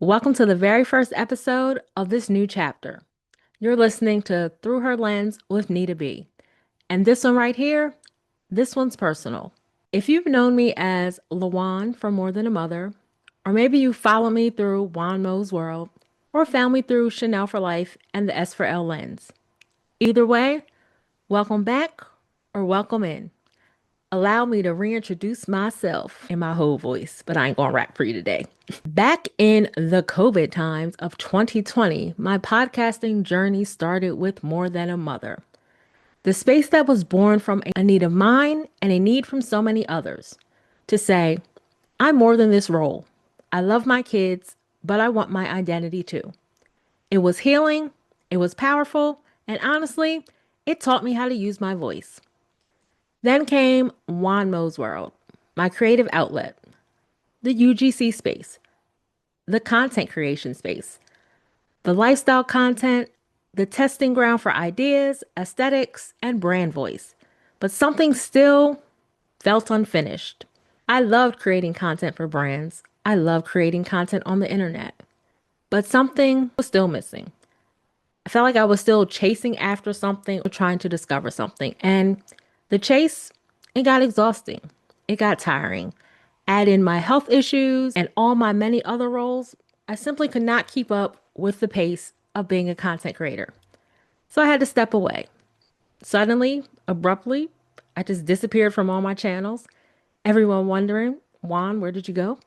Welcome to the very first episode of this new chapter. You're listening to Through Her Lens with Neeta B. And this one right here, this one's personal. If you've known me as LaWan from More Than a Mother, or maybe you follow me through WannMo's world, or found me through Chanel for Life and the S for L lens. Either way, welcome back or welcome in. Allow me to reintroduce myself in my whole voice, but I ain't gonna rap for you today. Back in the COVID times of 2020, my podcasting journey started with More Than a Mother. The space that was born from a need of mine and a need from so many others to say, I'm more than this role. I love my kids, but I want my identity too. It was healing, it was powerful, and honestly, it taught me how to use my voice. Then came WannMo's world, my creative outlet, the UGC space, the content creation space, the lifestyle content, the testing ground for ideas, aesthetics, and brand voice. But something still felt unfinished. I loved creating content for brands. I loved creating content on the internet. But something was still missing. I felt like I was still chasing after something or trying to discover something. And the chase, it got exhausting. It got tiring. Add in my health issues and all my many other roles, I simply could not keep up with the pace of being a content creator. So I had to step away. Suddenly, abruptly, I just disappeared from all my channels. Everyone wondering, Juan, where did you go?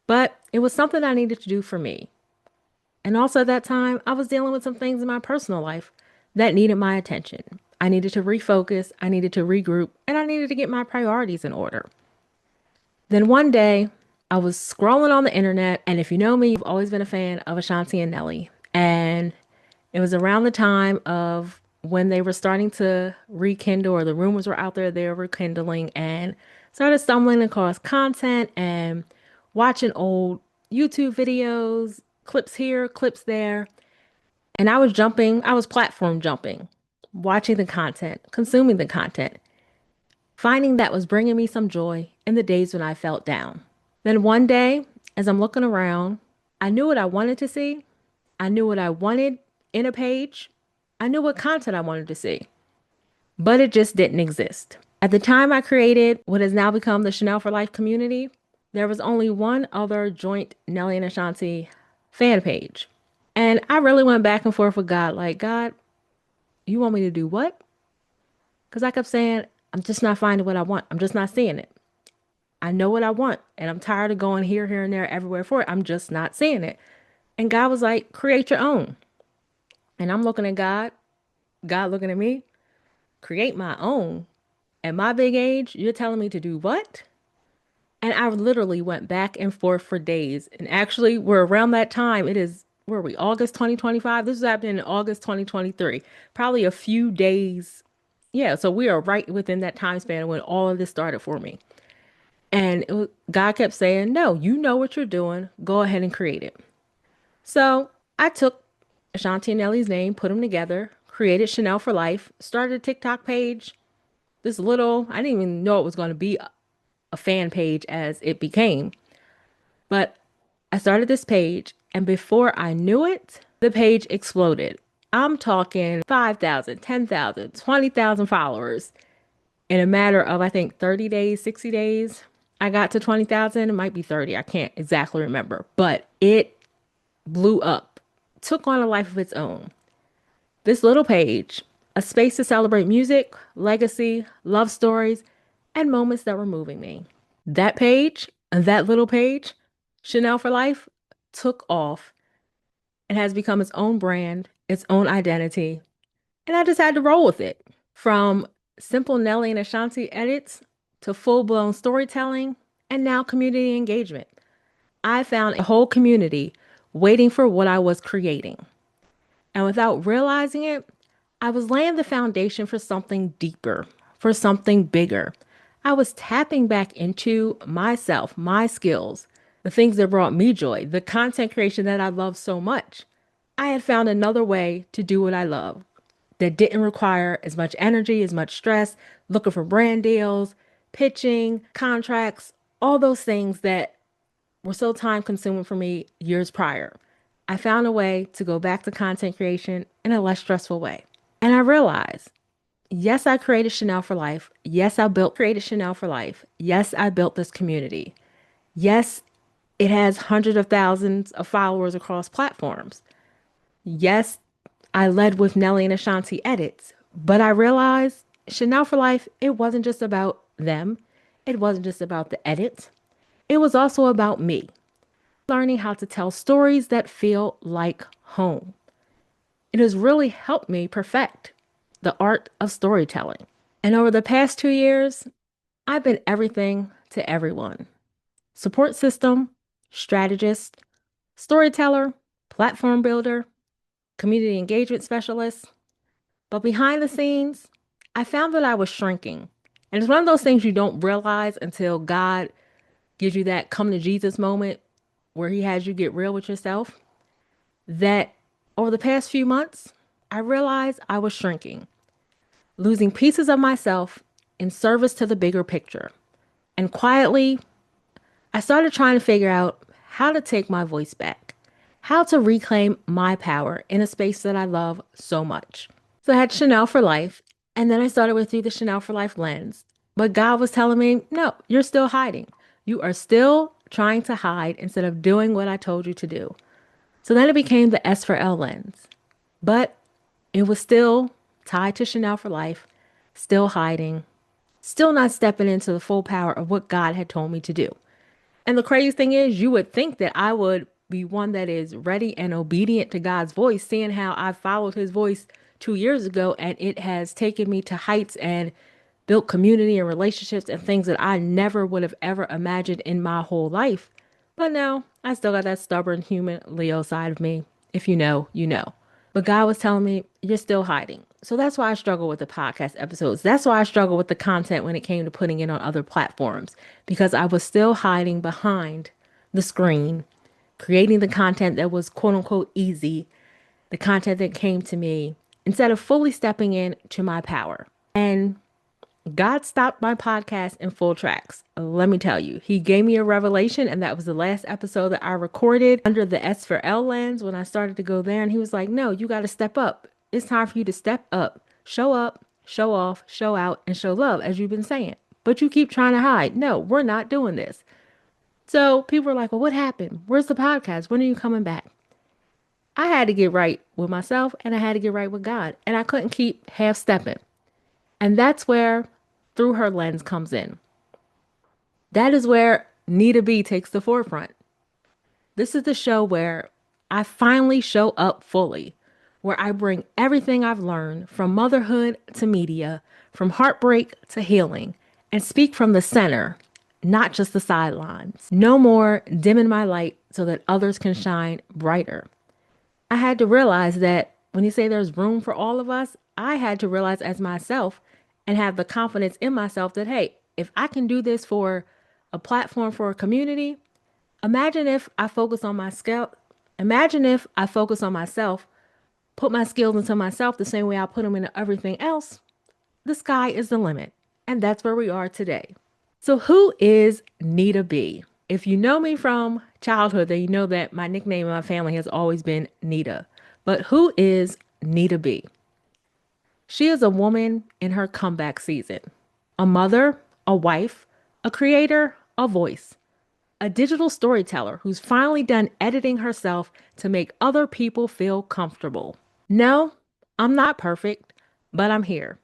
But it was something I needed to do for me. And also at that time, I was dealing with some things in my personal life that needed my attention. I needed to refocus, I needed to regroup, and I needed to get my priorities in order. Then one day, I was scrolling on the internet, and if you know me, you've always been a fan of Ashanti and Nelly. And it was around the time of when they were starting to rekindle, or the rumors were out there they were rekindling, and started stumbling across content and watching old YouTube videos, clips here, clips there. And I was platform jumping, watching the content, consuming the content, finding that was bringing me some joy in the days when I felt down. Then one day, as I'm looking around, I knew what I wanted to see. I knew what I wanted in a page. I knew what content I wanted to see, but it just didn't exist. At the time I created what has now become the Chanel for Life community, there was only one other joint Nelly and Ashanti fan page. And I really went back and forth with God, like, God, you want me to do what? Because I kept saying, I'm just not finding what I want. I'm just not seeing it. I know what I want, and I'm tired of going here, here, and there, everywhere for it. I'm just not seeing it. And God was like, create your own. And I'm looking at God, God looking at me, create my own. At my big age, you're telling me to do what? And I literally went back and forth for days. And actually, we're around that time. It is, where are we, August 2025? This was happening in August 2023. Probably a few days. Yeah, so we are right within that time span when all of this started for me. And God kept saying, no, you know what you're doing. Go ahead and create it. So I took Ashanti and Nelly's name, put them together, created Chanel for Life, started a TikTok page. This little, I didn't even know it was going to be a fan page as it became. But I started this page, and before I knew it, the page exploded. I'm talking 5,000, 10,000, 20,000 followers in a matter of, I think, 30 days, 60 days. I got to 20,000. It might be 30. I can't exactly remember, but it blew up, took on a life of its own. This little page, a space to celebrate music, legacy, love stories, and moments that were moving me. That page, that little page, Chanel for Life, took off and has become its own brand, its own identity. And I just had to roll with it. From simple Nelly and Ashanti edits to full blown storytelling and now community engagement. I found a whole community waiting for what I was creating. And without realizing it, I was laying the foundation for something deeper, for something bigger. I was tapping back into myself, my skills, the things that brought me joy, the content creation that I love so much. I had found another way to do what I love that didn't require as much energy, as much stress, looking for brand deals, pitching, contracts, all those things that were so time consuming for me years prior. I found a way to go back to content creation in a less stressful way. And I realized, yes, I created Chanel for Life. Yes, I built created Chanel for Life. Yes, I built this community. Yes, it has hundreds of thousands of followers across platforms. Yes, I led with Nelly and Ashanti edits, but I realized Chanel for Life, it wasn't just about them. It wasn't just about the edits. It was also about me, learning how to tell stories that feel like home. It has really helped me perfect the art of storytelling. And over the past 2 years, I've been everything to everyone: support system, strategist, storyteller, platform builder, community engagement specialist. But behind the scenes, I found that I was shrinking. And it's one of those things you don't realize until God gives you that come to Jesus moment where he has you get real with yourself. That over the past few months, I realized I was shrinking, losing pieces of myself in service to the bigger picture. And quietly, I started trying to figure out how to take my voice back, how to reclaim my power in a space that I love so much. So I had Chanel for Life, and then I started with through the Chanel for Life lens. But God was telling me, no, you're still hiding. You are still trying to hide instead of doing what I told you to do. So then it became the S for L lens. But it was still tied to Chanel for Life, still hiding, still not stepping into the full power of what God had told me to do. And the crazy thing is, you would think that I would be one that is ready and obedient to God's voice, seeing how I followed his voice 2 years ago and it has taken me to heights and built community and relationships and things that I never would have ever imagined in my whole life. But no, I still got that stubborn human Leo side of me. If you know, you know. But God was telling me, you're still hiding. So that's why I struggle with the podcast episodes. That's why I struggle with the content when it came to putting it on other platforms, because I was still hiding behind the screen, creating the content that was quote unquote easy, the content that came to me, instead of fully stepping in to my power. And God stopped my podcast in full tracks. Let me tell you, he gave me a revelation, and that was the last episode that I recorded under the S for L lens when I started to go there. And he was like, no, you got to step up. It's time for you to step up, show off, show out, and show love, as you've been saying. But you keep trying to hide. No, we're not doing this. So people are like, well, what happened? Where's the podcast? When are you coming back? I had to get right with myself and I had to get right with God. And I couldn't keep half stepping. And that's where Through Her Lens comes in. That is where Neeta B takes the forefront. This is the show where I finally show up fully, where I bring everything I've learned from motherhood to media, from heartbreak to healing, and speak from the center, not just the sidelines. No more dimming my light so that others can shine brighter. I had to realize that when you say there's room for all of us, I had to realize as myself and have the confidence in myself that, hey, if I can do this for a platform, for a community, imagine if I focus on my skill. Imagine if I focus on myself, put my skills into myself the same way I put them into everything else. The sky is the limit. And that's where we are today. So who is Neeta B? If you know me from childhood, then you know that my nickname in my family has always been Neeta. But who is Neeta B? She is a woman in her comeback season. A mother, a wife, a creator, a voice. A digital storyteller who's finally done editing herself to make other people feel comfortable. No, I'm not perfect, but I'm here.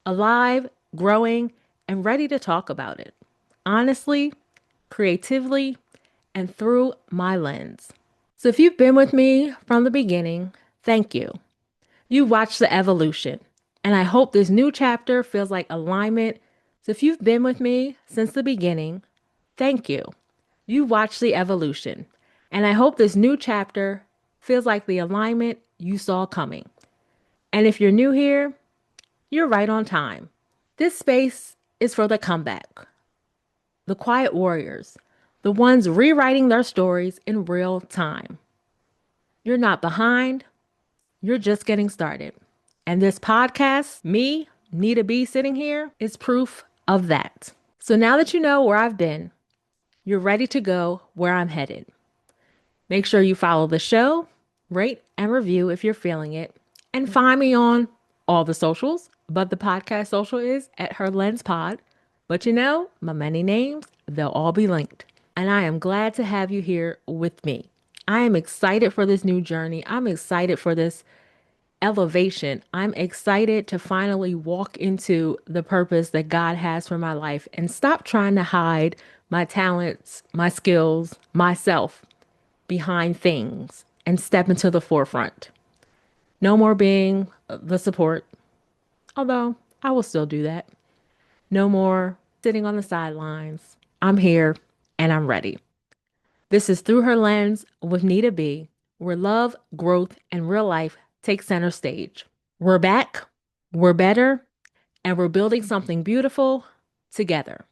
Alive, growing, and ready to talk about it. Honestly, creatively, and through my lens. So if you've been with me from the beginning, thank you. You watched the evolution, and I hope this new chapter feels like alignment. So if you've been with me since the beginning, thank you. You watched the evolution, and I hope this new chapter feels like the alignment you saw coming. And if you're new here, you're right on time. This space is for the comeback, the quiet warriors, the ones rewriting their stories in real time. You're not behind, you're just getting started. And this podcast, me, Neeta B, sitting here, is proof of that. So now that you know where I've been, you're ready to go where I'm headed. Make sure you follow the show, rate and review if you're feeling it, and find me on all the socials. But the podcast social is at Her Lens Pod. But my many names, they'll all be linked. And I am glad to have you here with me. I am excited for this new journey. I'm excited for this elevation. I'm excited to finally walk into the purpose that God has for my life and stop trying to hide my talents, my skills, myself behind things and step into the forefront. No more being the support, although I will still do that. No more sitting on the sidelines. I'm here and I'm ready. This is Through Her Lens with Neeta B, where love, growth, and real life take center stage. We're back, we're better, and we're building something beautiful together.